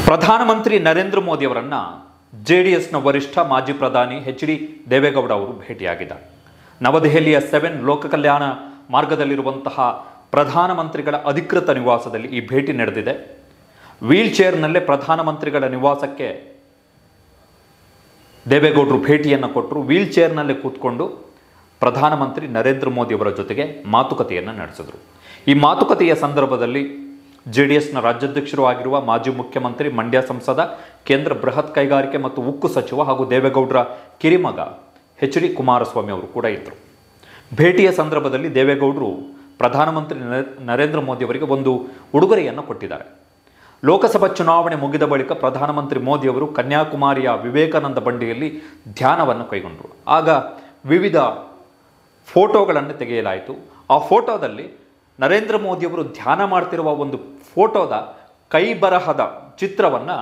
ಪ್ರಧಾನಮಂತ್ರಿ ನರೇಂದ್ರ ಮೋದಿ ಅವರನ್ನು ಜೆಡಿಎಸ್ನ ವರಿಷ್ಠ ಮಾಜಿ ಪ್ರಧಾನಿ ಎಚ್.ಡಿ. ದೇವೇಗೌಡ ಅವರು ಭೇಟಿಯಾಗಿದ್ದಾರೆ. ನವದೆಹಲಿಯ 7 ಲೋಕ ಕಲ್ಯಾಣ ಮಾರ್ಗದಲ್ಲಿರುವಂತಹ ಪ್ರಧಾನಮಂತ್ರಿಗಳ ಅಧಿಕೃತ ನಿವಾಸದಲ್ಲಿ ಈ ಭೇಟಿ ನಡೆದಿದೆ. ವೀಲ್ ಚೇರ್ನಲ್ಲೇ ಪ್ರಧಾನಮಂತ್ರಿಗಳ ನಿವಾಸಕ್ಕೆ ದೇವೇಗೌಡರು ಭೇಟಿಯನ್ನು ಕೊಟ್ಟರು. ವೀಲ್ ಚೇರ್ನಲ್ಲೇ ಕೂತ್ಕೊಂಡು ಪ್ರಧಾನಮಂತ್ರಿ ನರೇಂದ್ರ ಮೋದಿ ಅವರ ಜೊತೆಗೆ ಮಾತುಕತೆಯನ್ನು ನಡೆಸಿದರು. ಈ ಮಾತುಕತೆಯ ಸಂದರ್ಭದಲ್ಲಿ ಜೆಡಿಎಸ್ನ ರಾಜ್ಯಾಧ್ಯಕ್ಷರು ಆಗಿರುವ ಮಾಜಿ ಮುಖ್ಯಮಂತ್ರಿ, ಮಂಡ್ಯ ಸಂಸದ, ಕೇಂದ್ರ ಬೃಹತ್ ಕೈಗಾರಿಕೆ ಮತ್ತು ಉಕ್ಕು ಸಚಿವ ಹಾಗೂ ದೇವೇಗೌಡರ ಕಿರಿಮಗ ಎಚ್.ಡಿ. ಕುಮಾರಸ್ವಾಮಿ ಅವರು ಕೂಡ ಇದ್ದರು. ಭೇಟಿಯ ಸಂದರ್ಭದಲ್ಲಿ ದೇವೇಗೌಡರು ಪ್ರಧಾನಮಂತ್ರಿ ನರೇಂದ್ರ ಮೋದಿ ಅವರಿಗೆ ಒಂದು ಉಡುಗೊರೆಯನ್ನು ಕೊಟ್ಟಿದ್ದಾರೆ. ಲೋಕಸಭಾ ಚುನಾವಣೆ ಮುಗಿದ ಬಳಿಕ ಪ್ರಧಾನಮಂತ್ರಿ ಮೋದಿ ಅವರು ಕನ್ಯಾಕುಮಾರಿಯ ವಿವೇಕಾನಂದ ಬಂಡೆಯಲ್ಲಿ ಧ್ಯಾನವನ್ನು ಕೈಗೊಂಡರು. ಆಗ ವಿವಿಧ ಫೋಟೋಗಳನ್ನು ತೆಗೆಯಲಾಯಿತು. ಆ ಫೋಟೋದಲ್ಲಿ ನರೇಂದ್ರ ಮೋದಿಯವರು ಧ್ಯಾನ ಮಾಡ್ತಿರುವ ಒಂದು ಫೋಟೋದ ಕೈ ಬರಹದ ಚಿತ್ರವನ್ನು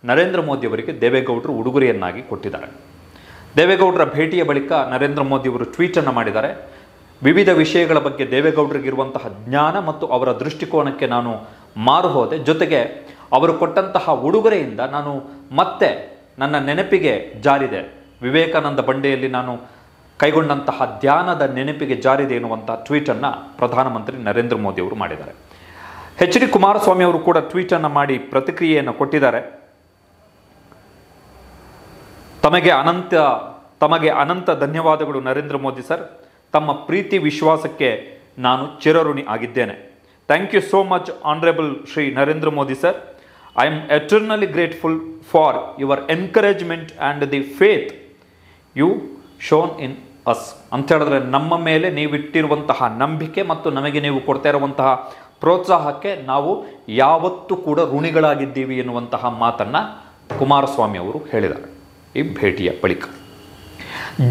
ನರೇಂದ್ರ ಮೋದಿಯವರಿಗೆ ದೇವೇಗೌಡರು ಉಡುಗೊರೆಯನ್ನಾಗಿ ಕೊಟ್ಟಿದ್ದಾರೆ. ದೇವೇಗೌಡರ ಭೇಟಿಯ ಬಳಿಕ ನರೇಂದ್ರ ಮೋದಿಯವರು ಟ್ವೀಟನ್ನು ಮಾಡಿದ್ದಾರೆ. ವಿವಿಧ ವಿಷಯಗಳ ಬಗ್ಗೆ ದೇವೇಗೌಡರಿಗಿರುವಂತಹ ಜ್ಞಾನ ಮತ್ತು ಅವರ ದೃಷ್ಟಿಕೋನಕ್ಕೆ ನಾನು ಮಾರು ಹೋದೆ. ಜೊತೆಗೆ ಅವರು ಕೊಟ್ಟಂತಹ ಉಡುಗೊರೆಯಿಂದ ನಾನು ಮತ್ತೆ ನನ್ನ ನೆನಪಿಗೆ ಜಾರಿದೆ. ವಿವೇಕಾನಂದ ಬಂಡೆಯಲ್ಲಿ ನಾನು ಕೈಗೊಂಡಂತಹ ಧ್ಯಾನದ ನೆನಪಿಗೆ ಜಾರಿದೆ ಎನ್ನುವಂತಹ ಟ್ವೀಟನ್ನು ಪ್ರಧಾನಮಂತ್ರಿ ನರೇಂದ್ರ ಮೋದಿ ಅವರು ಮಾಡಿದ್ದಾರೆ. ಎಚ್.ಡಿ. ಕುಮಾರಸ್ವಾಮಿ ಅವರು ಕೂಡ ಟ್ವೀಟನ್ನು ಮಾಡಿ ಪ್ರತಿಕ್ರಿಯೆಯನ್ನು ಕೊಟ್ಟಿದ್ದಾರೆ. ತಮಗೆ ಅನಂತ ಧನ್ಯವಾದಗಳು ನರೇಂದ್ರ ಮೋದಿ ಸರ್. ತಮ್ಮ ಪ್ರೀತಿ ವಿಶ್ವಾಸಕ್ಕೆ ನಾನು ಚಿರಋಣಿ ಆಗಿದ್ದೇನೆ. Thank you so much honourable Shri Narendra Modi sir. I am eternally grateful for your encouragement and the faith you shown in us ಅಂತ ಹೇಳಿದ್ರೆ, ನಮ್ಮ ಮೇಲೆ ನೀವಿಟ್ಟಿರುವಂತಹ ನಂಬಿಕೆ ಮತ್ತು ನಮಗೆ ನೀವು ಕೊಡ್ತಾ ಇರುವಂತಹ ಪ್ರೋತ್ಸಾಹಕ್ಕೆ ನಾವು ಯಾವತ್ತೂ ಕೂಡ ಋಣಿಗಳಾಗಿದ್ದೀವಿ ಎನ್ನುವಂತಹ ಮಾತನ್ನು ಕುಮಾರಸ್ವಾಮಿ ಅವರು ಹೇಳಿದ್ದಾರೆ ಈ ಭೇಟಿಯ ಬಳಿಕ.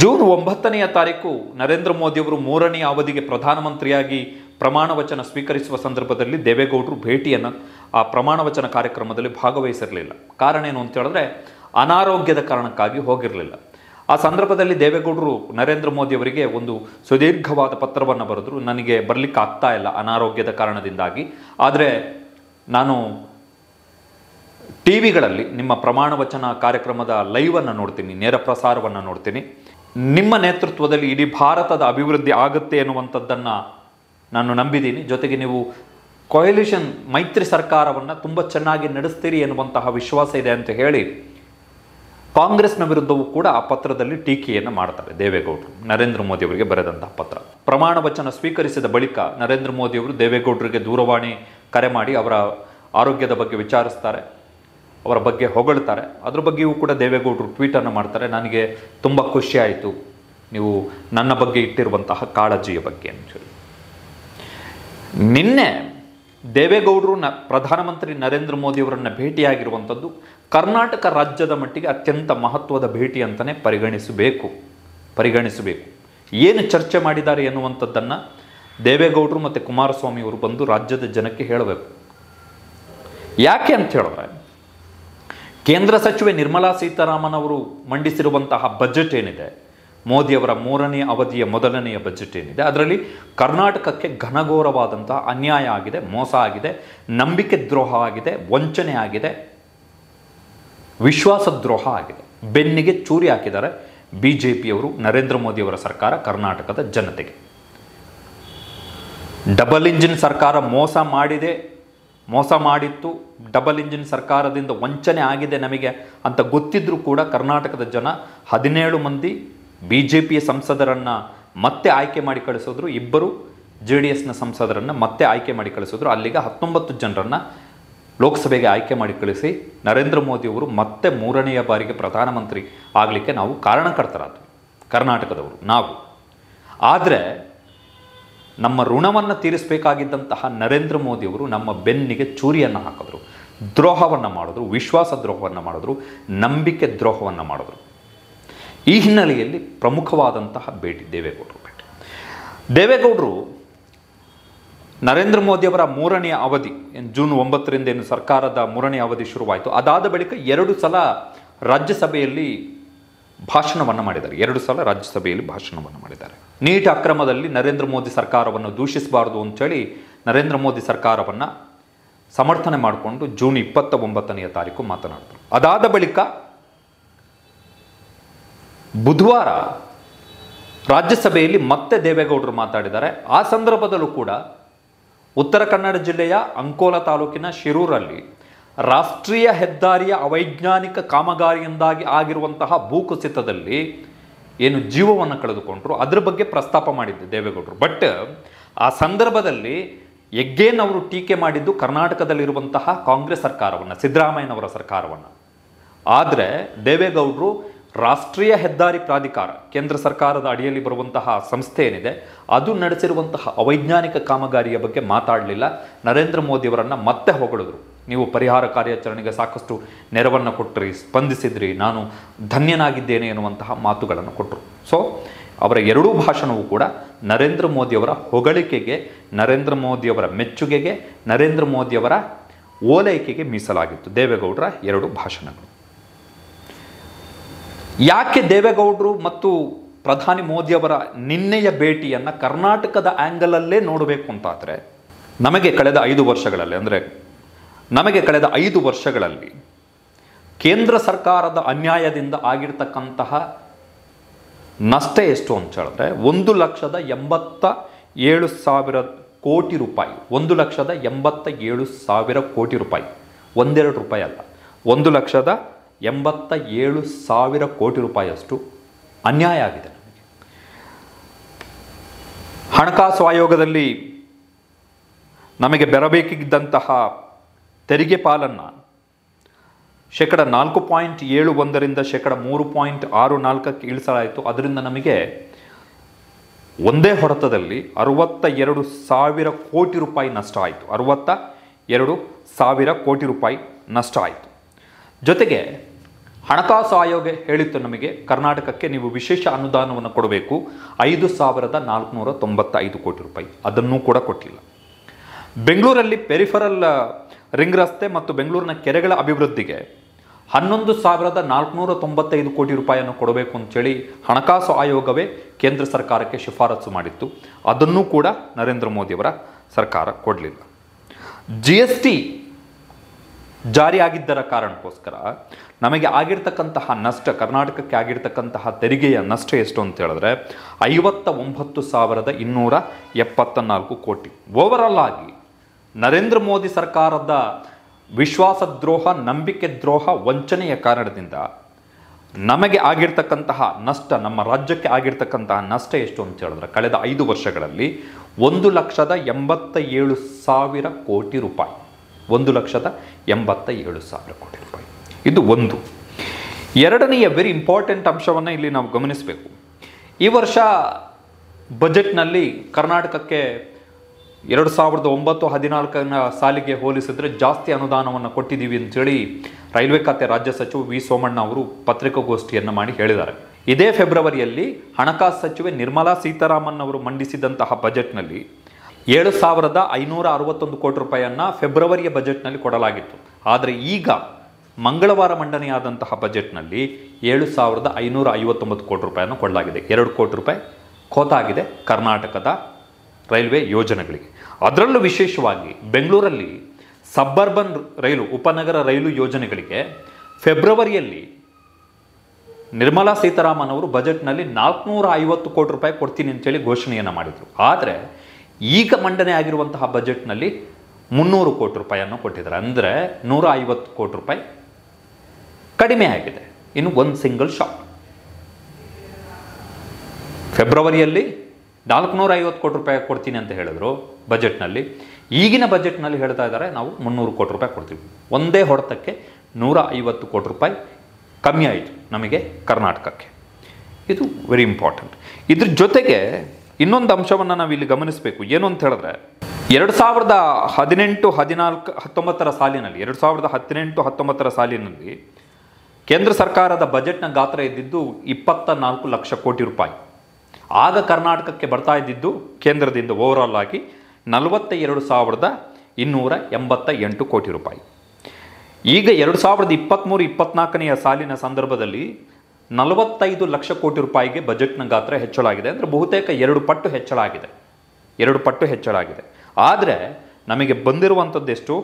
ಜೂನ್ 9ನೇ ತಾರೀಕು ನರೇಂದ್ರ ಮೋದಿಯವರು 3ನೇ ಅವಧಿಗೆ ಪ್ರಧಾನಮಂತ್ರಿಯಾಗಿ ಪ್ರಮಾಣ ವಚನ ಸ್ವೀಕರಿಸುವ ಸಂದರ್ಭದಲ್ಲಿ ದೇವೇಗೌಡರು ಭೇಟಿಯನ್ನು ಆ ಪ್ರಮಾಣ ವಚನ ಕಾರ್ಯಕ್ರಮದಲ್ಲಿ ಭಾಗವಹಿಸಿರಲಿಲ್ಲ. ಕಾರಣ ಏನು ಅಂತ ಹೇಳಿದ್ರೆ, ಅನಾರೋಗ್ಯದ ಕಾರಣಕ್ಕಾಗಿ ಹೋಗಿರಲಿಲ್ಲ. ಆ ಸಂದರ್ಭದಲ್ಲಿ ದೇವೇಗೌಡರು ನರೇಂದ್ರ ಮೋದಿ ಅವರಿಗೆ ಒಂದು ಸುದೀರ್ಘವಾದ ಪತ್ರವನ್ನು ಬರೆದರು. ನನಗೆ ಬರಲಿಕ್ಕೆ ಆಗ್ತಾ ಇಲ್ಲ ಅನಾರೋಗ್ಯದ ಕಾರಣದಿಂದಾಗಿ, ಆದರೆ ನಾನು ಟಿವಿಗಳಲ್ಲಿ ನಿಮ್ಮ ಪ್ರಮಾಣ ವಚನ ಕಾರ್ಯಕ್ರಮದ ಲೈವನ್ನು ನೋಡ್ತೀನಿ, ನೇರ ಪ್ರಸಾರವನ್ನು ನೋಡ್ತೀನಿ. ನಿಮ್ಮ ನೇತೃತ್ವದಲ್ಲಿ ಇಡೀ ಭಾರತದ ಅಭಿವೃದ್ಧಿ ಆಗುತ್ತೆ ಎನ್ನುವಂಥದ್ದನ್ನು ನಾನು ನಂಬಿದ್ದೀನಿ. ಜೊತೆಗೆ ನೀವು ಕೊಯಲಿಷನ್ ಮೈತ್ರಿ ಸರ್ಕಾರವನ್ನು ತುಂಬ ಚೆನ್ನಾಗಿ ನಡೆಸ್ತೀರಿ ಎನ್ನುವಂತಹ ವಿಶ್ವಾಸ ಇದೆ ಅಂತ ಹೇಳಿ ಕಾಂಗ್ರೆಸ್ನ ವಿರುದ್ಧವೂ ಕೂಡ ಆ ಪತ್ರದಲ್ಲಿ ಟೀಕೆಯನ್ನು ಮಾಡ್ತಾರೆ ದೇವೇಗೌಡರು ನರೇಂದ್ರ ಮೋದಿ ಅವರಿಗೆ ಬರೆದಂತಹ ಪತ್ರ. ಪ್ರಮಾಣ ವಚನ ಸ್ವೀಕರಿಸಿದ ಬಳಿಕ ನರೇಂದ್ರ ಮೋದಿ ಅವರು ದೇವೇಗೌಡರಿಗೆ ದೂರವಾಣಿ ಕರೆ ಮಾಡಿ ಅವರ ಆರೋಗ್ಯದ ಬಗ್ಗೆ ವಿಚಾರಿಸ್ತಾರೆ, ಅವರ ಬಗ್ಗೆ ಹೊಗಳ್ತಾರೆ. ಅದ್ರ ಬಗ್ಗೆಯೂ ಕೂಡ ದೇವೇಗೌಡರು ಟ್ವೀಟನ್ನು ಮಾಡ್ತಾರೆ. ನನಗೆ ತುಂಬ ಖುಷಿ ಆಯಿತು ನೀವು ನನ್ನ ಬಗ್ಗೆ ಇಟ್ಟಿರುವಂತಹ ಕಾಳಜಿಯ ಬಗ್ಗೆ ಅಂತ ಹೇಳಿ. ನಿನ್ನೆ ದೇವೇಗೌಡರು ಪ್ರಧಾನಮಂತ್ರಿ ನರೇಂದ್ರ ಮೋದಿ ಅವರನ್ನು ಭೇಟಿಯಾಗಿರುವಂಥದ್ದು ಕರ್ನಾಟಕ ರಾಜ್ಯದ ಮಟ್ಟಿಗೆ ಅತ್ಯಂತ ಮಹತ್ವದ ಭೇಟಿ ಅಂತಲೇ ಪರಿಗಣಿಸಬೇಕು. ಏನು ಚರ್ಚೆ ಮಾಡಿದ್ದಾರೆ ಎನ್ನುವಂಥದ್ದನ್ನು ದೇವೇಗೌಡರು ಮತ್ತು ಕುಮಾರಸ್ವಾಮಿ ಅವರು ಬಂದು ರಾಜ್ಯದ ಜನಕ್ಕೆ ಹೇಳಬೇಕು. ಯಾಕೆ ಅಂತ ಹೇಳಿದ್ರೆ, ಕೇಂದ್ರ ಸಚಿವೆ ನಿರ್ಮಲಾ ಸೀತಾರಾಮನ್ ಅವರು ಮಂಡಿಸಿರುವಂತಹ ಬಜೆಟ್ ಏನಿದೆ, ಮೋದಿಯವರ 3ನೇ ಅವಧಿಯ ಮೊದಲನೆಯ ಬಜೆಟ್ ಏನಿದೆ, ಅದರಲ್ಲಿ ಕರ್ನಾಟಕಕ್ಕೆ ಘನಘೋರವಾದಂತಹ ಅನ್ಯಾಯ ಆಗಿದೆ, ಮೋಸ ಆಗಿದೆ, ನಂಬಿಕೆ ದ್ರೋಹ ಆಗಿದೆ, ವಂಚನೆ ಆಗಿದೆ, ವಿಶ್ವಾಸದ್ರೋಹ ಆಗಿದೆ. ಬೆನ್ನಿಗೆ ಚೂರಿ ಹಾಕಿದ್ದಾರೆ ಬಿಜೆಪಿಯವರು, ನರೇಂದ್ರ ಮೋದಿಯವರ ಸರ್ಕಾರ ಕರ್ನಾಟಕದ ಜನತೆಗೆ. ಡಬಲ್ ಇಂಜಿನ್ ಸರ್ಕಾರ ಮೋಸ ಮಾಡಿತ್ತು, ಡಬಲ್ ಇಂಜಿನ್ ಸರ್ಕಾರದಿಂದ ವಂಚನೆ ಆಗಿದೆ ನಮಗೆ ಅಂತ ಗೊತ್ತಿದ್ರೂ ಕೂಡ ಕರ್ನಾಟಕದ ಜನ 17 ಮಂದಿ ಬಿಜೆಪಿಯ ಸಂಸದರನ್ನು ಮತ್ತೆ ಆಯ್ಕೆ ಮಾಡಿ ಕಳಿಸಿದ್ರು, 2 ಜೆಡಿಎಸ್ನ ಸಂಸದರನ್ನು ಮತ್ತೆ ಆಯ್ಕೆ ಮಾಡಿ ಕಳಿಸಿದ್ರು. ಅಲ್ಲಿಗೆ 19 ಜನರನ್ನು ಲೋಕಸಭೆಗೆ ಆಯ್ಕೆ ಮಾಡಿ ಕಳಿಸಿ ನರೇಂದ್ರ ಮೋದಿಯವರು ಮತ್ತೆ 3ನೇ ಬಾರಿಗೆ ಪ್ರಧಾನಮಂತ್ರಿ ಆಗಲಿಕ್ಕೆ ನಾವು ಕಾರಣಕರ್ತರಾದ್ವಿ, ಕರ್ನಾಟಕದವರು ನಾವು. ಆದರೆ ನಮ್ಮ ಋಣವನ್ನು ತೀರಿಸಬೇಕಾಗಿದ್ದಂತಹ ನರೇಂದ್ರ ಮೋದಿಯವರು ನಮ್ಮ ಬೆನ್ನಿಗೆ ಚೂರಿಯನ್ನು ಹಾಕಿದ್ರು, ದ್ರೋಹವನ್ನು ಮಾಡಿದ್ರು, ವಿಶ್ವಾಸ ದ್ರೋಹವನ್ನು ಮಾಡಿದ್ರು, ನಂಬಿಕೆ ದ್ರೋಹವನ್ನು ಮಾಡಿದ್ರು. ಈ ಹಿನ್ನೆಲೆಯಲ್ಲಿ ಪ್ರಮುಖವಾದಂತಹ ಭೇಟಿ ದೇವೇಗೌಡರು ನರೇಂದ್ರ ಮೋದಿಯವರ 3ನೇ ಅವಧಿ ಜೂನ್ 9ರಿಂದ ಏನು ಸರ್ಕಾರದ 3ನೇ ಅವಧಿ ಶುರುವಾಯಿತು, ಅದಾದ ಬಳಿಕ 2 ಸಲ ರಾಜ್ಯಸಭೆಯಲ್ಲಿ ಭಾಷಣವನ್ನು ಮಾಡಿದ್ದಾರೆ. ನೀಟ್ ಅಕ್ರಮದಲ್ಲಿ ನರೇಂದ್ರ ಮೋದಿ ಸರ್ಕಾರವನ್ನು ದೂಷಿಸಬಾರದು ಅಂಥೇಳಿ ನರೇಂದ್ರ ಮೋದಿ ಸರ್ಕಾರವನ್ನು ಸಮರ್ಥನೆ ಮಾಡಿಕೊಂಡು ಜೂನ್ 29ನೇ ತಾರೀಕು ಮಾತನಾಡಿದರು. ಅದಾದ ಬಳಿಕ ಬುಧವಾರ ರಾಜ್ಯಸಭೆಯಲ್ಲಿ ಮತ್ತೆ ದೇವೇಗೌಡರು ಮಾತಾಡಿದ್ದಾರೆ. ಆ ಸಂದರ್ಭದಲ್ಲೂ ಕೂಡ ಉತ್ತರ ಕನ್ನಡ ಜಿಲ್ಲೆಯ ಅಂಕೋಲ ತಾಲೂಕಿನ ಶಿರೂರಲ್ಲಿ ರಾಷ್ಟ್ರೀಯ ಹೆದ್ದಾರಿಯ ಅವೈಜ್ಞಾನಿಕ ಕಾಮಗಾರಿಯಿಂದಾಗಿ ಆಗಿರುವಂತಹ ಭೂಕುಸಿತದಲ್ಲಿ ಏನು ಜೀವವನ್ನು ಕಳೆದುಕೊಂಡರು ಅದರ ಬಗ್ಗೆ ಪ್ರಸ್ತಾಪ ಮಾಡಿದ್ದೆ ದೇವೇಗೌಡರು. ಬಟ್ ಆ ಸಂದರ್ಭದಲ್ಲಿ ಎಗ್ಗೇನ್ ಅವರು ಟೀಕೆ ಮಾಡಿದ್ದು ಕರ್ನಾಟಕದಲ್ಲಿರುವಂತಹ ಕಾಂಗ್ರೆಸ್ ಸರ್ಕಾರವನ್ನು, ಸಿದ್ದರಾಮಯ್ಯನವರ ಸರ್ಕಾರವನ್ನು. ಆದರೆ ದೇವೇಗೌಡರು ರಾಷ್ಟ್ರೀಯ ಹೆದ್ದಾರಿ ಪ್ರಾಧಿಕಾರ, ಕೇಂದ್ರ ಸರ್ಕಾರದ ಅಡಿಯಲ್ಲಿ ಬರುವಂತಹ ಸಂಸ್ಥೆ ಏನಿದೆ ಅದು ನಡೆಸಿರುವಂತಹ ಅವೈಜ್ಞಾನಿಕ ಕಾಮಗಾರಿಯ ಬಗ್ಗೆ ಮಾತಾಡಲಿಲ್ಲ. ನರೇಂದ್ರ ಮೋದಿಯವರನ್ನು ಮತ್ತೆ ಹೊಗಳಿದ್ರು. ನೀವು ಪರಿಹಾರ ಕಾರ್ಯಾಚರಣೆಗೆ ಸಾಕಷ್ಟು ನೆರವನ್ನು ಕೊಟ್ಟರಿ, ಸ್ಪಂದಿಸಿದ್ರಿ, ನಾನು ಧನ್ಯನಾಗಿದ್ದೇನೆ ಎನ್ನುವಂತಹ ಮಾತುಗಳನ್ನು ಕೊಟ್ಟರು. ಸೊ ಅವರ ಎರಡೂ ಭಾಷಣವೂ ಕೂಡ ನರೇಂದ್ರ ಮೋದಿಯವರ ಹೊಗಳಿಕೆಗೆ, ನರೇಂದ್ರ ಮೋದಿಯವರ ಮೆಚ್ಚುಗೆಗೆ, ನರೇಂದ್ರ ಮೋದಿಯವರ ಓಲೈಕೆಗೆ ಮೀಸಲಾಗಿತ್ತು ದೇವೇಗೌಡರ ಎರಡೂ ಭಾಷಣಗಳು. ಯಾಕೆ ದೇವೇಗೌಡರು ಮತ್ತು ಪ್ರಧಾನಿ ಮೋದಿಯವರ ನಿನ್ನೆಯ ಭೇಟಿಯನ್ನು ಕರ್ನಾಟಕದ ಆ್ಯಂಗಲಲ್ಲೇ ನೋಡಬೇಕು ಅಂತಾದರೆ, ನಮಗೆ ಕಳೆದ 5 ವರ್ಷಗಳಲ್ಲಿ ಕೇಂದ್ರ ಸರ್ಕಾರದ ಅನ್ಯಾಯದಿಂದ ಆಗಿರ್ತಕ್ಕಂತಹ ನಷ್ಟ ಎಷ್ಟು ಅಂತ ಹೇಳಿದ್ರೆ 1,87,000 ಕೋಟಿ ರೂಪಾಯಿ. 1,87,000 ಕೋಟಿ ರೂಪಾಯಿ, ಒಂದೆರಡು ರೂಪಾಯಿ ಅಲ್ಲ, 1,87,000 ಕೋಟಿ ರೂಪಾಯಿಯಷ್ಟು ಅನ್ಯಾಯ ಆಗಿದೆ ನಮಗೆ. ಹಣಕಾಸು ಆಯೋಗದಲ್ಲಿ ನಮಗೆ ಬರಬೇಕಿದ್ದಂತಹ ತೆರಿಗೆ ಪಾಲನ್ನು -4.71ರಿಂದ -3.64ಕ್ಕೆ ಇಳಿಸಲಾಯಿತು. ಅದರಿಂದ ನಮಗೆ ಒಂದೇ ಹೊಡೆತದಲ್ಲಿ 62,000 ಕೋಟಿ ರೂಪಾಯಿ ನಷ್ಟ ಆಯಿತು. 62,000 ಕೋಟಿ ರೂಪಾಯಿ ನಷ್ಟ ಆಯಿತು. ಜೊತೆಗೆ ಹಣಕಾಸು ಆಯೋಗ ಹೇಳಿತ್ತು ನಮಗೆ, ಕರ್ನಾಟಕಕ್ಕೆ ನೀವು ವಿಶೇಷ ಅನುದಾನವನ್ನು ಕೊಡಬೇಕು 5,495 ಕೋಟಿ ರೂಪಾಯಿ. ಅದನ್ನೂ ಕೂಡ ಕೊಟ್ಟಿಲ್ಲ. ಬೆಂಗಳೂರಲ್ಲಿ ಪೆರಿಫರಲ್ ರಿಂಗ್ ರಸ್ತೆ ಮತ್ತು ಬೆಂಗಳೂರಿನ ಕೆರೆಗಳ ಅಭಿವೃದ್ಧಿಗೆ 11,495 ಕೋಟಿ ರೂಪಾಯಿಯನ್ನು ಕೊಡಬೇಕು ಅಂತೇಳಿ ಹಣಕಾಸು ಆಯೋಗವೇ ಕೇಂದ್ರ ಸರ್ಕಾರಕ್ಕೆ ಶಿಫಾರಸು ಮಾಡಿತ್ತು. ಅದನ್ನೂ ಕೂಡ ನರೇಂದ್ರ ಮೋದಿಯವರ ಸರ್ಕಾರ ಕೊಡಲಿಲ್ಲ. GST ಜಾರಿಯಾಗಿದ್ದರ ಕಾರಣಕ್ಕೋಸ್ಕರ ನಮಗೆ ಆಗಿರ್ತಕ್ಕಂತಹ ನಷ್ಟ, ಕರ್ನಾಟಕಕ್ಕೆ ಆಗಿರ್ತಕ್ಕಂತಹ ತೆರಿಗೆಯ ನಷ್ಟ ಎಷ್ಟು ಅಂತ ಹೇಳಿದ್ರೆ 59,274 ಕೋಟಿ. ಓವರಾಲ್ ಆಗಿ ನರೇಂದ್ರ ಮೋದಿ ಸರ್ಕಾರದ ವಿಶ್ವಾಸದ್ರೋಹ, ನಂಬಿಕೆ ದ್ರೋಹ, ವಂಚನೆಯ ಕಾರಣದಿಂದ ನಮಗೆ ಆಗಿರ್ತಕ್ಕಂತಹ ನಷ್ಟ, ನಮ್ಮ ರಾಜ್ಯಕ್ಕೆ ಆಗಿರ್ತಕ್ಕಂತಹ ನಷ್ಟ ಎಷ್ಟು ಅಂತ ಹೇಳಿದ್ರೆ ಕಳೆದ 5 ವರ್ಷಗಳಲ್ಲಿ 1,87,000 ಕೋಟಿ ರೂಪಾಯಿ. 1,87,000 ಕೋಟಿ ರೂಪಾಯಿ. ಇದು ಒಂದು. ಎರಡನೆಯ ವೆರಿ ಇಂಪಾರ್ಟೆಂಟ್ ಅಂಶವನ್ನು ಇಲ್ಲಿ ನಾವು ಗಮನಿಸಬೇಕು. ಈ ವರ್ಷ ಬಜೆಟ್ನಲ್ಲಿ ಕರ್ನಾಟಕಕ್ಕೆ 2009-14 ಸಾಲಿಗೆ ಹೋಲಿಸಿದ್ರೆ ಜಾಸ್ತಿ ಅನುದಾನವನ್ನು ಕೊಟ್ಟಿದ್ದೀವಿ ಅಂತೇಳಿ ರೈಲ್ವೆ ಖಾತೆ ರಾಜ್ಯ ಸಚಿವ ವಿ ಸೋಮಣ್ಣ ಅವರು ಪತ್ರಿಕಾಗೋಷ್ಠಿಯನ್ನು ಮಾಡಿ ಹೇಳಿದ್ದಾರೆ. ಇದೇ ಫೆಬ್ರವರಿಯಲ್ಲಿ ಹಣಕಾಸು ಸಚಿವೆ ನಿರ್ಮಲಾ ಸೀತಾರಾಮನ್ ಅವರು ಮಂಡಿಸಿದಂತಹ ಬಜೆಟ್ನಲ್ಲಿ 7,561 ಕೋಟಿ ರೂಪಾಯಿಯನ್ನು ಫೆಬ್ರವರಿಯ ಬಜೆಟ್ನಲ್ಲಿ ಕೊಡಲಾಗಿತ್ತು. ಆದರೆ ಈಗ ಮಂಗಳವಾರ ಮಂಡನೆಯಾದಂತಹ ಬಜೆಟ್ನಲ್ಲಿ 7,559 ಕೋಟಿ ರೂಪಾಯಿಯನ್ನು ಕೊಡಲಾಗಿದೆ. 2 ಕೋಟಿ ರೂಪಾಯಿ ಖೋತಾಗಿದೆ ಕರ್ನಾಟಕದ ರೈಲ್ವೆ ಯೋಜನೆಗಳಿಗೆ. ಅದರಲ್ಲೂ ವಿಶೇಷವಾಗಿ ಬೆಂಗಳೂರಲ್ಲಿ ಸಬ್ಬರ್ಬನ್ ರೈಲು, ಉಪನಗರ ರೈಲು ಯೋಜನೆಗಳಿಗೆ ಫೆಬ್ರವರಿಯಲ್ಲಿ ನಿರ್ಮಲಾ ಸೀತಾರಾಮನ್ ಅವರು ಬಜೆಟ್ನಲ್ಲಿ 450 ಕೋಟಿ ರೂಪಾಯಿ ಕೊಡ್ತೀನಿ ಅಂತೇಳಿ ಘೋಷಣೆಯನ್ನು ಮಾಡಿದರು. ಆದರೆ ಈಗ ಮಂಡನೆ ಆಗಿರುವಂತಹ ಬಜೆಟ್ನಲ್ಲಿ 300 ಕೋಟಿ ರೂಪಾಯಿಯನ್ನು ಕೊಟ್ಟಿದ್ದಾರೆ. ಅಂದರೆ 150 ಕೋಟಿ ರೂಪಾಯಿ ಕಡಿಮೆ ಆಗಿದೆ. ಇನ್ನು ಒಂದು ಸಿಂಗಲ್ ಶಾಪ್. ಫೆಬ್ರವರಿಯಲ್ಲಿ 450 ಕೋಟಿ ರೂಪಾಯಿ ಕೊಡ್ತೀನಿ ಅಂತ ಹೇಳಿದ್ರು ಬಜೆಟ್ನಲ್ಲಿ. ಈಗಿನ ಬಜೆಟ್ನಲ್ಲಿ ಹೇಳ್ತಾ ಇದ್ದಾರೆ ನಾವು 300 ಕೋಟಿ ರೂಪಾಯಿ ಕೊಡ್ತೀವಿ. ಒಂದೇ ಹೊಡೆತಕ್ಕೆ 150 ಕೋಟಿ ರೂಪಾಯಿ ಕಮ್ಮಿ ಆಯಿತು ನಮಗೆ ಕರ್ನಾಟಕಕ್ಕೆ. ಇದು ವೆರಿ ಇಂಪಾರ್ಟೆಂಟ್. ಇದ್ರ ಜೊತೆಗೆ ಇನ್ನೊಂದು ಅಂಶವನ್ನು ನಾವು ಇಲ್ಲಿ ಗಮನಿಸಬೇಕು. ಏನು ಅಂತ ಹೇಳಿದ್ರೆ 2018-19 ಸಾಲಿನಲ್ಲಿ 2018-19 ಸಾಲಿನಲ್ಲಿ ಕೇಂದ್ರ ಸರ್ಕಾರದ ಬಜೆಟ್ನ ಗಾತ್ರ ಇದ್ದಿದ್ದು 24 ಲಕ್ಷ ಕೋಟಿ ರೂಪಾಯಿ. ಆಗ ಕರ್ನಾಟಕಕ್ಕೆ ಬರ್ತಾ ಇದ್ದಿದ್ದು ಕೇಂದ್ರದಿಂದ ಓವರಾಲ್ ಆಗಿ 42,288 ಕೋಟಿ ರೂಪಾಯಿ. ಈಗ 2023-24 ಸಾಲಿನ ಸಂದರ್ಭದಲ್ಲಿ 45 ಲಕ್ಷ ಕೋಟಿ ರೂಪಾಯಿಗೆ ಬಜೆಟ್ನ ಗಾತ್ರ ಹೆಚ್ಚಳಾಗಿದೆ. ಅಂದರೆ ಬಹುತೇಕ 2 ಪಟ್ಟು ಹೆಚ್ಚಳ ಆಗಿದೆ. 2 ಪಟ್ಟು ಹೆಚ್ಚಳ ಆಗಿದೆ. ಆದರೆ ನಮಗೆ ಬಂದಿರುವಂಥದ್ದು ಎಷ್ಟು?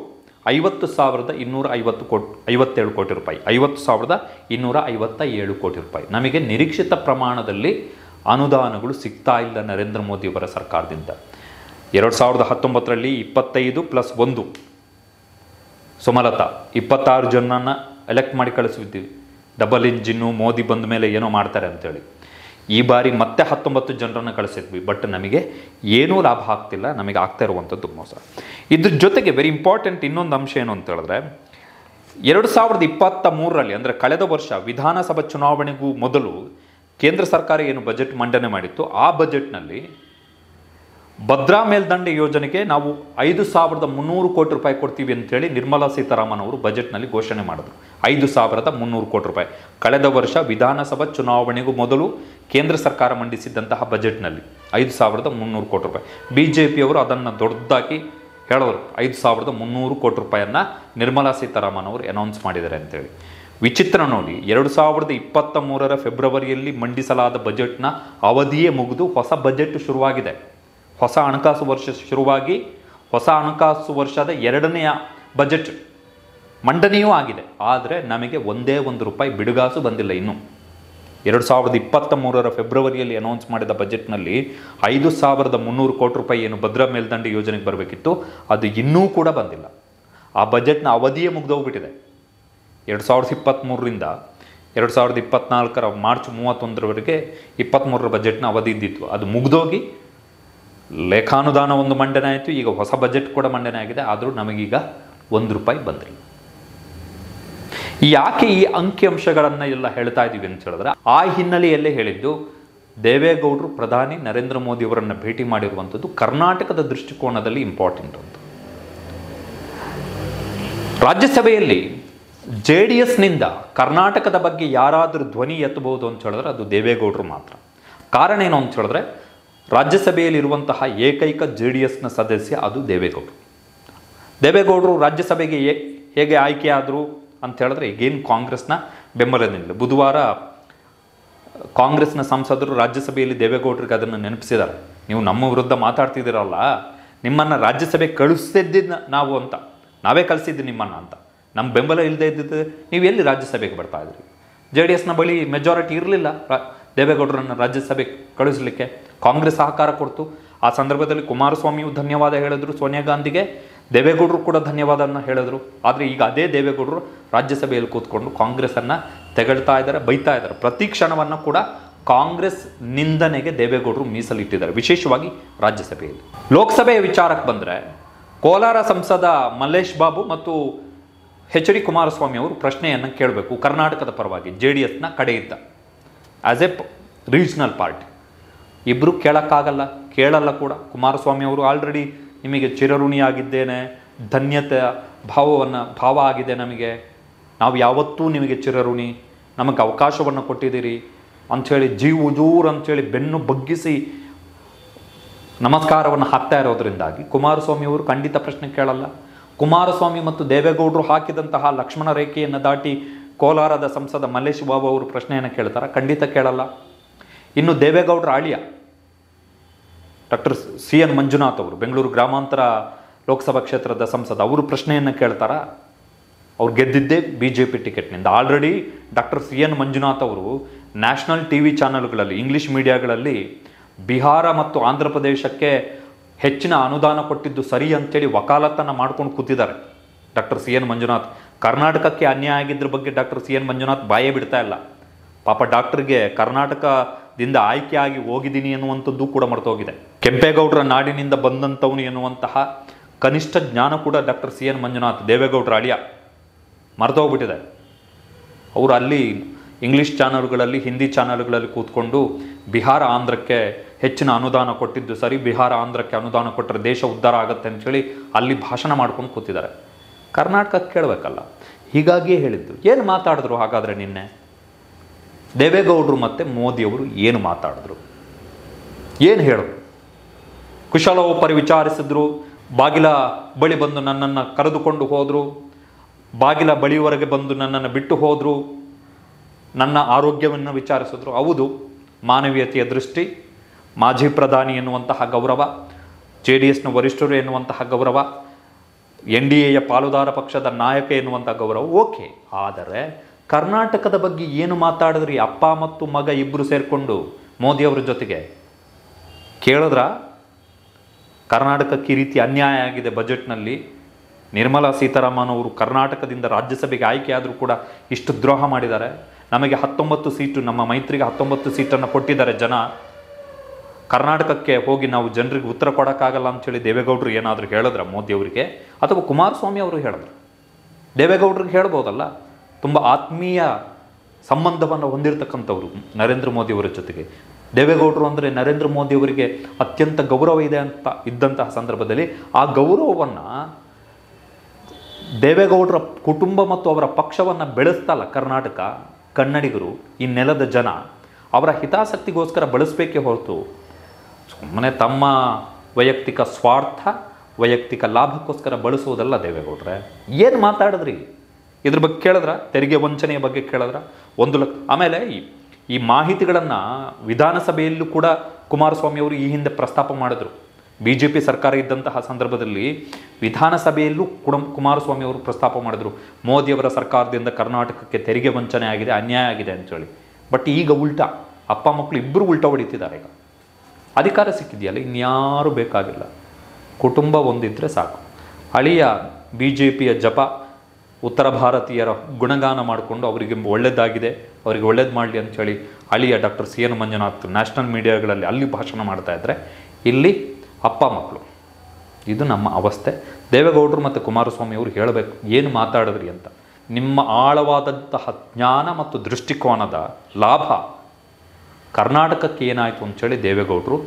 50,257 ಕೋಟಿ ರೂಪಾಯಿ, 50,257 ಕೋಟಿ ರೂಪಾಯಿ. ನಮಗೆ ನಿರೀಕ್ಷಿತ ಪ್ರಮಾಣದಲ್ಲಿ ಅನುದಾನಗಳು ಸಿಗ್ತಾ ಇಲ್ಲ ನರೇಂದ್ರ ಮೋದಿಯವರ ಸರ್ಕಾರದಿಂದ. 2019ರಲ್ಲಿ 25+1 ಸುಮಲತಾ 26 ಜನನ ಎಲೆಕ್ಟ್ ಮಾಡಿ ಕಳಿಸಿದ್ದೀವಿ. ಡಬಲ್ ಇಂಜಿನ್ನು ಮೋದಿ ಬಂದ ಮೇಲೆ ಏನೋ ಮಾಡ್ತಾರೆ ಅಂತೇಳಿ. ಈ ಬಾರಿ ಮತ್ತೆ 19 ಜನರನ್ನು ಕಳಿಸಿದ್ವಿ. ಬಟ್ ನಮಗೆ ಏನೂ ಲಾಭ ಆಗ್ತಿಲ್ಲ. ನಮಗೆ ಆಗ್ತಾ ಇರುವಂಥದ್ದು ಮೋಸ. ಇದ್ರ ಜೊತೆಗೆ ವೆರಿ ಇಂಪಾರ್ಟೆಂಟ್ ಇನ್ನೊಂದು ಅಂಶ ಏನು ಅಂತ ಹೇಳಿದ್ರೆ, 2023ರಲ್ಲಿ ಅಂದರೆ ಕಳೆದ ವರ್ಷ ವಿಧಾನಸಭಾ ಚುನಾವಣೆಗೂ ಮೊದಲು ಕೇಂದ್ರ ಸರ್ಕಾರ ಏನು ಬಜೆಟ್ ಮಂಡನೆ ಮಾಡಿತ್ತು, ಆ ಬಜೆಟ್ನಲ್ಲಿ ಭದ್ರಾ ಮೇಲ್ದಂಡೆ ಯೋಜನೆಗೆ ನಾವು 5,300 ಕೋಟಿ ರೂಪಾಯಿ ಕೊಡ್ತೀವಿ ಅಂತೇಳಿ ನಿರ್ಮಲಾ ಸೀತಾರಾಮನ್ ಅವರು ಬಜೆಟ್ನಲ್ಲಿ ಘೋಷಣೆ ಮಾಡಿದ್ರು. 5,300 ಕೋಟಿ ರೂಪಾಯಿ ಕಳೆದ ವರ್ಷ ವಿಧಾನಸಭಾ ಚುನಾವಣೆಗೂ ಮೊದಲು ಕೇಂದ್ರ ಸರ್ಕಾರ ಮಂಡಿಸಿದ್ದಂತಹ ಬಜೆಟ್ನಲ್ಲಿ 5,300 ಕೋಟಿ ರೂಪಾಯಿ. BJPಯವರು ಅದನ್ನು ದೊಡ್ಡದಾಗಿ ಹೇಳಿದ್ರು. 5,300 ಕೋಟಿ ರೂಪಾಯಿಯನ್ನು ನಿರ್ಮಲಾ ಸೀತಾರಾಮನ್ ಅವರು ಅನೌನ್ಸ್ ಮಾಡಿದ್ದಾರೆ ಅಂತೇಳಿ. ವಿಚಿತ್ರ ನೋಡಿ, 2023ರ ಫೆಬ್ರವರಿಯಲ್ಲಿ ಮಂಡಿಸಲಾದ ಬಜೆಟ್ನ ಅವಧಿಯೇ ಮುಗಿದು ಹೊಸ ಬಜೆಟ್ ಶುರುವಾಗಿದೆ. ಹೊಸ ಹಣಕಾಸು ವರ್ಷ ಶುರುವಾಗಿ ಹೊಸ ಹಣಕಾಸು ವರ್ಷದ 2ನೇ ಬಜೆಟ್ ಮಂಡನೆಯೂ ಆಗಿದೆ. ಆದರೆ ನಮಗೆ ಒಂದೇ ಒಂದು ರೂಪಾಯಿ ಬಿಡುಗಾಸು ಬಂದಿಲ್ಲ. ಇನ್ನು 2023ರ ಫೆಬ್ರವರಿಯಲ್ಲಿ ಅನೌನ್ಸ್ ಮಾಡಿದ ಬಜೆಟ್ನಲ್ಲಿ 5,300 ಕೋಟಿ ರೂಪಾಯಿ ಏನು ಭದ್ರಾ ಮೇಲ್ದಂಡೆ ಯೋಜನೆಗೆ ಬರಬೇಕಿತ್ತು, ಅದು ಇನ್ನೂ ಕೂಡ ಬಂದಿಲ್ಲ. ಆ ಬಜೆಟ್ನ ಅವಧಿಯೇ ಮುಗಿದೋಗ್ಬಿಟ್ಟಿದೆ. 2023ರಿಂದ 2024ರ ಮಾರ್ಚ್ 31ರವರೆಗೆ 23ರ ಬಜೆಟ್ನ ಅವಧಿ ಇದ್ದಿತ್ತು. ಅದು ಮುಗಿದೋಗಿ ಲೇಖಾನುದಾನ ಒಂದು ಮಂಡನೆ ಆಯಿತು. ಈಗ ಹೊಸ ಬಜೆಟ್ ಕೂಡ ಮಂಡನೆ ಆಗಿದೆ. ಆದರೂ ನಮಗೀಗ 1 ರೂಪಾಯಿ ಬಂದಿಲ್ಲ. ಯಾಕೆ ಈ ಅಂಕಿಅಂಶಗಳನ್ನು ಎಲ್ಲ ಹೇಳ್ತಾ ಇದ್ದೀವಿ ಅಂತ ಹೇಳಿದ್ರೆ, ಆ ಹಿನ್ನೆಲೆಯಲ್ಲೇ ಹೇಳಿದ್ದು ದೇವೇಗೌಡರು ಪ್ರಧಾನಿ ನರೇಂದ್ರ ಮೋದಿ ಅವರನ್ನು ಭೇಟಿ ಮಾಡಿರುವಂಥದ್ದು ಕರ್ನಾಟಕದ ದೃಷ್ಟಿಕೋನದಲ್ಲಿ ಇಂಪಾರ್ಟೆಂಟ್ ಅಂತ. ರಾಜ್ಯಸಭೆಯಲ್ಲಿ JDSನಿಂದ ಕರ್ನಾಟಕದ ಬಗ್ಗೆ ಯಾರಾದರೂ ಧ್ವನಿ ಎತ್ತಬಹುದು ಅಂತ ಹೇಳಿದ್ರೆ ಅದು ದೇವೇಗೌಡರು ಮಾತ್ರ. ಕಾರಣ ಏನು ಅಂತ ಹೇಳಿದ್ರೆ, ರಾಜ್ಯಸಭೆಯಲ್ಲಿರುವಂತಹ ಏಕೈಕ JDSನ ಸದಸ್ಯ ಅದು ದೇವೇಗೌಡರು. ದೇವೇಗೌಡರು ರಾಜ್ಯಸಭೆಗೆ ಹೇಗೆ ಆಯ್ಕೆ ಆದರು ಅಂತ ಹೇಳಿದ್ರೆ, ಈಗೇನು ಕಾಂಗ್ರೆಸ್ನ ಬೆಂಬಲದಿಂದ ಬುಧವಾರ ಕಾಂಗ್ರೆಸ್ನ ಸಂಸದರು ರಾಜ್ಯಸಭೆಯಲ್ಲಿ ದೇವೇಗೌಡರಿಗೆ ಅದನ್ನು ನೆನಪಿಸಿದ್ದಾರೆ. ನೀವು ನಮ್ಮ ವಿರುದ್ಧ ಮಾತಾಡ್ತಿದ್ದೀರಲ್ಲ, ನಿಮ್ಮನ್ನು ರಾಜ್ಯಸಭೆಗೆ ಕಳಿಸ್ತಿದ್ದ ನಾವು ಅಂತ, ನಾವೇ ಕಳಿಸಿದ್ದು ನಿಮ್ಮನ್ನು ಅಂತ. ನಮ್ಮ ಬೆಂಬಲ ಇಲ್ಲದೆ ಇದ್ದಿದ್ದು ನೀವು ಎಲ್ಲಿ ರಾಜ್ಯಸಭೆಗೆ ಬರ್ತಾ ಇದ್ರಿ? JDSನ ಬಳಿ ಮೆಜಾರಿಟಿ ಇರಲಿಲ್ಲ ದೇವೇಗೌಡರನ್ನು ರಾಜ್ಯಸಭೆಗೆ ಕಳಿಸಲಿಕ್ಕೆ. ಕಾಂಗ್ರೆಸ್ ಸಹಕಾರ ಕೊಡ್ತು. ಆ ಸಂದರ್ಭದಲ್ಲಿ ಕುಮಾರಸ್ವಾಮಿಯು ಧನ್ಯವಾದ ಹೇಳಿದ್ರು ಸೋನಿಯಾ ಗಾಂಧಿಗೆ, ದೇವೇಗೌಡರು ಕೂಡ ಧನ್ಯವಾದವನ್ನು ಹೇಳಿದ್ರು. ಆದರೆ ಈಗ ಅದೇ ದೇವೇಗೌಡರು ರಾಜ್ಯಸಭೆಯಲ್ಲಿ ಕೂತ್ಕೊಂಡು ಕಾಂಗ್ರೆಸ್ಸನ್ನು ತೆಗಳ್ತಾ ಇದ್ದಾರೆ, ಬೈತಾ ಇದ್ದಾರೆ. ಪ್ರತಿ ಕ್ಷಣವನ್ನು ಕೂಡ ಕಾಂಗ್ರೆಸ್ ನಿಂದನೆಗೆ ದೇವೇಗೌಡರು ಮೀಸಲಿಟ್ಟಿದ್ದಾರೆ, ವಿಶೇಷವಾಗಿ ರಾಜ್ಯಸಭೆಯಲ್ಲಿ. ಲೋಕಸಭೆಯ ವಿಚಾರಕ್ಕೆ ಬಂದರೆ, ಕೋಲಾರ ಸಂಸದ ಮಲ್ಲೇಶ್ ಬಾಬು ಮತ್ತು HD ಕುಮಾರಸ್ವಾಮಿ ಅವರು ಪ್ರಶ್ನೆಯನ್ನು ಕೇಳಬೇಕು ಕರ್ನಾಟಕದ ಪರವಾಗಿ JDSನ ಕಡೆಯಿದ್ದ ಆ್ಯಸ್ ಎ ರೀಜ್ನಲ್ ಪಾರ್ಟಿ. ಇಬ್ಬರು ಕೇಳೋಕ್ಕಾಗಲ್ಲ, ಕೇಳಲ್ಲ ಕೂಡ. ಕುಮಾರಸ್ವಾಮಿ ಅವರು ಆಲ್ರೆಡಿ ನಿಮಗೆ ಚಿರಋಣಿಯಾಗಿದ್ದೇನೆ, ಧನ್ಯತೆ ಭಾವ ಆಗಿದೆ ನಮಗೆ, ನಾವು ಯಾವತ್ತೂ ನಿಮಗೆ ಚಿರಋಣಿ, ನಮಗೆ ಅವಕಾಶವನ್ನು ಕೊಟ್ಟಿದ್ದೀರಿ ಅಂಥೇಳಿ ಜೂರ್ ಅಂಥೇಳಿ ಬೆನ್ನು ಬಗ್ಗಿಸಿ ನಮಸ್ಕಾರವನ್ನು ಹಾಕ್ತಾ ಇರೋದ್ರಿಂದಾಗಿ ಕುಮಾರಸ್ವಾಮಿ ಅವರು ಖಂಡಿತ ಪ್ರಶ್ನೆ ಕೇಳಲ್ಲ. ಕುಮಾರಸ್ವಾಮಿ ಮತ್ತು ದೇವೇಗೌಡರು ಹಾಕಿದಂತಹ ಲಕ್ಷ್ಮಣ ರೇಖೆಯನ್ನು ದಾಟಿ ಕೋಲಾರದ ಸಂಸದ ಮಲ್ಲೇಶ್ ಬಾಬು ಅವರು ಪ್ರಶ್ನೆಯನ್ನು ಕೇಳ್ತಾರೆ? ಖಂಡಿತ ಕೇಳಲ್ಲ. ಇನ್ನು ದೇವೇಗೌಡರ ಅಳಿಯ ಡಾಕ್ಟರ್ CN ಮಂಜುನಾಥ್ ಅವರು, ಬೆಂಗಳೂರು ಗ್ರಾಮಾಂತರ ಲೋಕಸಭಾ ಕ್ಷೇತ್ರದ ಸಂಸದ, ಅವರು ಪ್ರಶ್ನೆಯನ್ನು ಕೇಳ್ತಾರ? ಅವ್ರು ಗೆದ್ದಿದ್ದೇ BJP ಟಿಕೆಟ್ನಿಂದ. ಆಲ್ರೆಡಿ ಡಾಕ್ಟರ್ CN ಮಂಜುನಾಥ್ ಅವರು ನ್ಯಾಷನಲ್ TV ಚಾನಲ್ಗಳಲ್ಲಿ, ಇಂಗ್ಲೀಷ್ ಮೀಡಿಯಾಗಳಲ್ಲಿ ಬಿಹಾರ ಮತ್ತು ಆಂಧ್ರ ಪ್ರದೇಶಕ್ಕೆ ಹೆಚ್ಚಿನ ಅನುದಾನ ಕೊಟ್ಟಿದ್ದು ಸರಿ ಅಂತೇಳಿ ವಕಾಲತ್ತನ್ನು ಮಾಡ್ಕೊಂಡು ಕೂತಿದ್ದಾರೆ ಡಾಕ್ಟರ್ CN ಮಂಜುನಾಥ್. ಕರ್ನಾಟಕಕ್ಕೆ ಅನ್ಯಾಯ ಆಗಿದ್ರ ಬಗ್ಗೆ ಡಾಕ್ಟರ್ CN ಮಂಜುನಾಥ್ ಬಾಯೇ ಬಿಡ್ತಾ ಇಲ್ಲ. ಪಾಪ ಡಾಕ್ಟರ್ಗೆ ಕರ್ನಾಟಕದಿಂದ ಆಯ್ಕೆಯಾಗಿ ಹೋಗಿದ್ದೀನಿ ಎನ್ನುವಂಥದ್ದು ಕೂಡ ಮರೆತೋಗಿದೆ. ಕೆಂಪೇಗೌಡರ ನಾಡಿನಿಂದ ಬಂದಂಥವನು ಎನ್ನುವಂತಹ ಕನಿಷ್ಠ ಜ್ಞಾನ ಕೂಡ ಡಾಕ್ಟರ್ CN ಮಂಜುನಾಥ್, ದೇವೇಗೌಡರ ಅಳಿಯ, ಮರೆತೋಗ್ಬಿಟ್ಟಿದೆ. ಅವರು ಅಲ್ಲಿ ಇಂಗ್ಲೀಷ್ ಚಾನಲ್ಗಳಲ್ಲಿ, ಹಿಂದಿ ಚಾನಲ್ಗಳಲ್ಲಿ ಕೂತ್ಕೊಂಡು ಬಿಹಾರ ಆಂಧ್ರಕ್ಕೆ ಹೆಚ್ಚಿನ ಅನುದಾನ ಕೊಟ್ಟಿದ್ದು ಸರಿ, ಬಿಹಾರ ಆಂಧ್ರಕ್ಕೆ ಅನುದಾನ ಕೊಟ್ಟರೆ ದೇಶ ಉದ್ಧಾರ ಆಗುತ್ತೆ ಅಂಥೇಳಿ ಅಲ್ಲಿ ಭಾಷಣ ಮಾಡ್ಕೊಂಡು ಕೂತಿದ್ದಾರೆ. ಕರ್ನಾಟಕಕ್ಕೆ ಕೇಳಬೇಕಲ್ಲ. ಹೀಗಾಗಿಯೇ ಹೇಳಿದ್ದು. ಏನು ಮಾತಾಡಿದ್ರು ಹಾಗಾದರೆ ನಿನ್ನೆ ದೇವೇಗೌಡರು ಮತ್ತು ಮೋದಿಯವರು? ಏನು ಮಾತಾಡಿದ್ರು, ಏನು ಹೇಳಿದ್ರು? ಕುಶಲೋಪರಿ ವಿಚಾರಿಸಿದ್ರು, ಬಾಗಿಲ ಬಳಿ ಬಂದು ನನ್ನನ್ನು ಕರೆದುಕೊಂಡು ಹೋದರು, ಬಾಗಿಲ ಬಳಿಯವರೆಗೆ ಬಂದು ನನ್ನನ್ನು ಬಿಟ್ಟು ಹೋದರು, ನನ್ನ ಆರೋಗ್ಯವನ್ನು ವಿಚಾರಿಸಿದ್ರು. ಹೌದು, ಮಾನವೀಯತೆಯ ದೃಷ್ಟಿ, ಮಾಜಿ ಪ್ರಧಾನಿ ಎನ್ನುವಂತಹ ಗೌರವ, JDSನ ವರಿಷ್ಠರು ಎನ್ನುವಂತಹ ಗೌರವ, NDAಯ ಪಾಲುದಾರ ಪಕ್ಷದ ನಾಯಕ ಎನ್ನುವಂಥ ಗೌರವ ಓಕೆ. ಆದರೆ ಕರ್ನಾಟಕದ ಬಗ್ಗೆ ಏನು ಮಾತಾಡಿದ್ರಿ ಅಪ್ಪ ಮತ್ತು ಮಗ ಇಬ್ಬರು ಸೇರಿಕೊಂಡು ಮೋದಿಯವರ ಜೊತೆಗೆ? ಕೇಳಿದ್ರ ಕರ್ನಾಟಕಕ್ಕೆ ಈ ರೀತಿ ಅನ್ಯಾಯ ಆಗಿದೆ ಬಜೆಟ್ನಲ್ಲಿ. ನಿರ್ಮಲಾ ಸೀತಾರಾಮನ್ ಅವರು ಕರ್ನಾಟಕದಿಂದ ರಾಜ್ಯಸಭೆಗೆ ಆಯ್ಕೆ ಆದರೂ ಕೂಡ ಇಷ್ಟು ದ್ರೋಹ ಮಾಡಿದ್ದಾರೆ. ನಮಗೆ 19 ಸೀಟು, ನಮ್ಮ ಮೈತ್ರಿಗೆ 19 ಸೀಟನ್ನು ಕೊಟ್ಟಿದ್ದಾರೆ ಜನ. ಕರ್ನಾಟಕಕ್ಕೆ ಹೋಗಿ ನಾವು ಜನರಿಗೆ ಉತ್ತರ ಕೊಡೋಕ್ಕಾಗಲ್ಲ ಅಂಥೇಳಿ ದೇವೇಗೌಡರು ಏನಾದರೂ ಹೇಳಿದ್ರ ಮೋದಿಯವರಿಗೆ? ಅಥವಾ ಕುಮಾರಸ್ವಾಮಿ ಅವರು ಹೇಳಿದ್ರು? ದೇವೇಗೌಡರಿಗೆ ಹೇಳ್ಬೋದಲ್ಲ. ತುಂಬ ಆತ್ಮೀಯ ಸಂಬಂಧವನ್ನು ಹೊಂದಿರತಕ್ಕಂಥವ್ರು ನರೇಂದ್ರ ಮೋದಿಯವರ ಜೊತೆಗೆ. ದೇವೇಗೌಡರು ಅಂದರೆ ನರೇಂದ್ರ ಮೋದಿಯವರಿಗೆ ಅತ್ಯಂತ ಗೌರವ ಇದೆ ಅಂತ ಇದ್ದಂತಹ ಸಂದರ್ಭದಲ್ಲಿ ಆ ಗೌರವವನ್ನು ದೇವೇಗೌಡರ ಕುಟುಂಬ ಮತ್ತು ಅವರ ಪಕ್ಷವನ್ನು ಬೆಳೆಸ್ತಲ್ಲ ಕರ್ನಾಟಕ, ಕನ್ನಡಿಗರು, ಈ ನೆಲದ ಜನ ಅವರ ಹಿತಾಸಕ್ತಿಗೋಸ್ಕರ ಬಳಸಬೇಕೇ ಹೊರತು ಸುಮ್ಮನೆ ತಮ್ಮ ವೈಯಕ್ತಿಕ ಸ್ವಾರ್ಥ, ವೈಯಕ್ತಿಕ ಲಾಭಕ್ಕೋಸ್ಕರ ಬಳಸುವುದಲ್ಲ ದೇವೇಗೌಡ್ರೆ. ಏನು ಮಾತಾಡಿದ್ರಿ ಇದ್ರ ಬಗ್ಗೆ ಕೇಳಿದ್ರ? ತೆರಿಗೆ ವಂಚನೆಯ ಬಗ್ಗೆ ಕೇಳಿದ್ರ? 1 ಲಕ್ಷ. ಆಮೇಲೆ ಈ ಮಾಹಿತಿಗಳನ್ನು ವಿಧಾನಸಭೆಯಲ್ಲೂ ಕೂಡ ಕುಮಾರಸ್ವಾಮಿ ಅವರು ಈ ಹಿಂದೆ ಪ್ರಸ್ತಾಪ ಮಾಡಿದ್ರು. BJP ಸರ್ಕಾರ ಇದ್ದಂತಹ ಸಂದರ್ಭದಲ್ಲಿ ವಿಧಾನಸಭೆಯಲ್ಲೂ ಕೂಡ ಕುಮಾರಸ್ವಾಮಿ ಅವರು ಪ್ರಸ್ತಾಪ ಮಾಡಿದ್ರು, ಮೋದಿಯವರ ಸರ್ಕಾರದಿಂದ ಕರ್ನಾಟಕಕ್ಕೆ ತೆರಿಗೆ ವಂಚನೆ ಆಗಿದೆ, ಅನ್ಯಾಯ ಆಗಿದೆ ಅಂತೇಳಿ. ಬಟ್ ಈಗ ಉಲ್ಟಾ, ಅಪ್ಪ ಮಕ್ಕಳು ಇಬ್ಬರು ಉಲ್ಟಾ ಹೊಡಿತಿದ್ದಾರೆ. ಈಗ ಅಧಿಕಾರ ಸಿಕ್ಕಿದೆಯಲ್ಲ, ಇನ್ಯಾರೂ ಬೇಕಾಗಿಲ್ಲ, ಕುಟುಂಬ ಒಂದಿದ್ದರೆ ಸಾಕು. ಹಳೆಯ BJPಯ ಜಪ ಉತ್ತರ ಭಾರತೀಯರ ಗುಣಗಾನ ಮಾಡಿಕೊಂಡು ಅವರಿಗೆ ಒಳ್ಳೆಯದಾಗಿದೆ, ಅವರಿಗೆ ಒಳ್ಳೇದು ಮಾಡಲಿ ಅಂಥೇಳಿ ಹಳೆಯ ಡಾಕ್ಟರ್ CN ಮಂಜುನಾಥ್ ನ್ಯಾಷನಲ್ ಮೀಡಿಯಾಗಳಲ್ಲಿ ಅಲ್ಲಿ ಭಾಷಣ ಮಾಡ್ತಾ ಇದ್ದರೆ, ಇಲ್ಲಿ ಅಪ್ಪ ಮಕ್ಕಳು. ಇದು ನಮ್ಮ ಅವಸ್ಥೆ. ದೇವೇಗೌಡರು ಮತ್ತು ಕುಮಾರಸ್ವಾಮಿ ಅವರು ಹೇಳಬೇಕು ಏನು ಮಾತಾಡಿದ್ರಿ ಅಂತ. ನಿಮ್ಮ ಆಳವಾದಂತಹ ಜ್ಞಾನ ಮತ್ತು ದೃಷ್ಟಿಕೋನದ ಲಾಭ ಕರ್ನಾಟಕಕ್ಕೆ ಏನಾಯಿತು ಅಂಥೇಳಿ ದೇವೇಗೌಡರು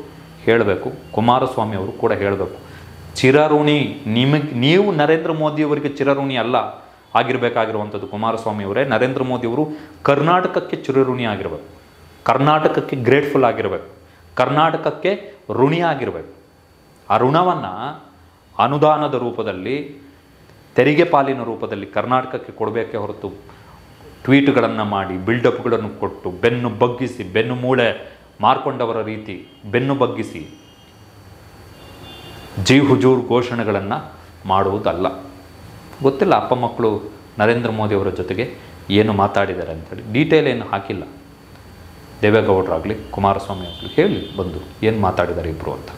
ಹೇಳಬೇಕು. ಕುಮಾರಸ್ವಾಮಿ ಅವರು ಕೂಡ ಹೇಳಬೇಕು. ಚಿರಋಣಿ ನೀವು ನರೇಂದ್ರ ಮೋದಿಯವರಿಗೆ ಚಿರಋಣಿ ಅಲ್ಲ ಆಗಿರಬೇಕಾಗಿರುವಂಥದ್ದು ಕುಮಾರಸ್ವಾಮಿ ಅವರೇ. ನರೇಂದ್ರ ಮೋದಿಯವರು ಕರ್ನಾಟಕಕ್ಕೆ ಚಿರಋಣಿ ಆಗಿರಬೇಕು, ಕರ್ನಾಟಕಕ್ಕೆ ಗ್ರೇಟ್ಫುಲ್ ಆಗಿರಬೇಕು, ಕರ್ನಾಟಕಕ್ಕೆ ಋಣಿ ಆಗಿರಬೇಕು. ಆ ಋಣವನ್ನು ಅನುದಾನದ ರೂಪದಲ್ಲಿ, ತೆರಿಗೆ ಪಾಲಿನ ರೂಪದಲ್ಲಿ ಕರ್ನಾಟಕಕ್ಕೆ ಕೊಡಬೇಕೇ ಹೊರತು ಟ್ವೀಟ್ಗಳನ್ನು ಮಾಡಿ, ಬಿಲ್ಡಪ್ಗಳನ್ನು ಕೊಟ್ಟು, ಬೆನ್ನು ಬಗ್ಗಿಸಿ, ಬೆನ್ನು ಮೂಳೆ ಮಾರ್ಕೊಂಡವರ ರೀತಿ ಬೆನ್ನು ಬಗ್ಗಿಸಿ ಜೈ ಹುಜೂರ್ ಘೋಷಣೆಗಳನ್ನು ಮಾಡುವುದಲ್ಲ. ಗೊತ್ತಿಲ್ಲ ಅಪ್ಪ ಮಕ್ಕಳು ನರೇಂದ್ರ ಮೋದಿಯವರ ಜೊತೆಗೆ ಏನು ಮಾತಾಡಿದ್ದಾರೆ ಅಂತೇಳಿ ಡೀಟೇಲ್ ಏನು ಹಾಕಿಲ್ಲ. ದೇವೇಗೌಡರಾಗಲಿ ಕುಮಾರಸ್ವಾಮಿ ಆಗಲಿ ಹೇಳಿ ಬಂದು ಏನು ಮಾತಾಡಿದ್ದಾರೆ ಇಬ್ಬರು ಅಂತ.